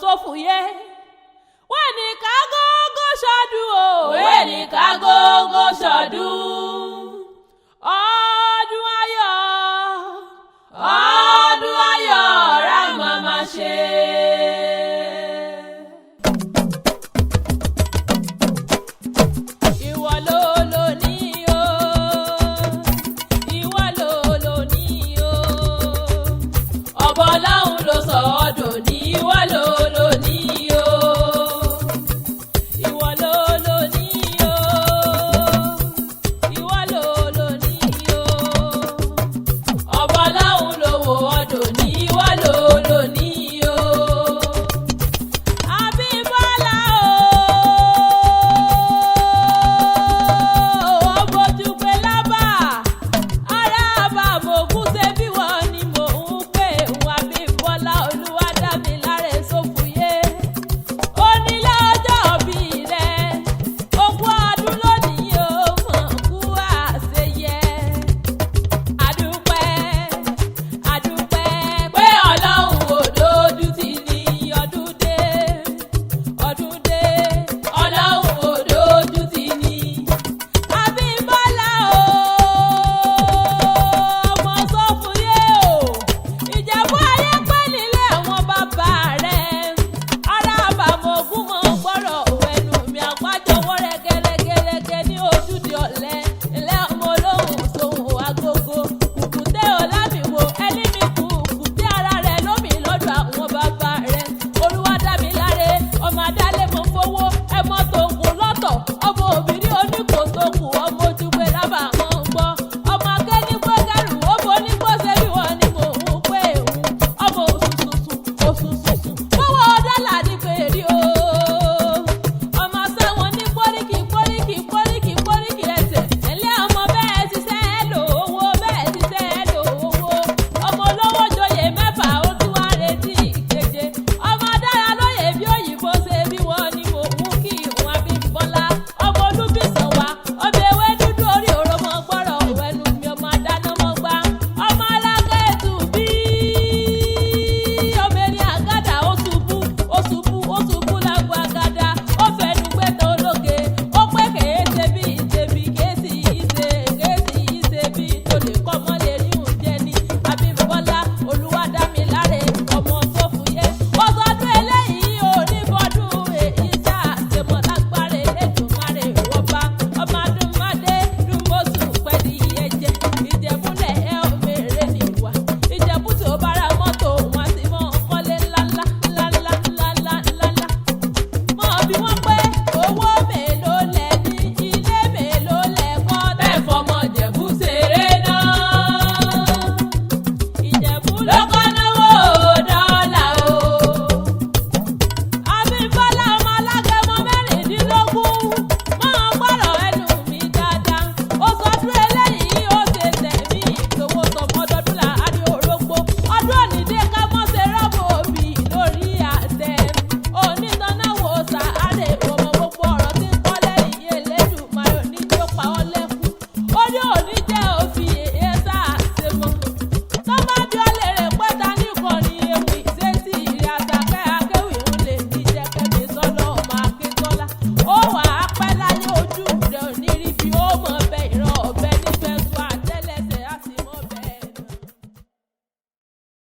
Sofuye. When ni ka go ṣọdún o. When ni ka go ṣọdún. Ọdún ayọ̀. Ọdún ayọ̀ ra màmá ṣe. Ìwọ ló ní o. Ìwọ ló ní o. Ọba Ọlọ́run ló sọ ọ́ dòní. Ìwọ ló ní o. Ìwọ ló ní o. Ìwọ ló ní o. Ọba Ọlọ́run ló wò ọ́ dòní. Ìwọ ló ní.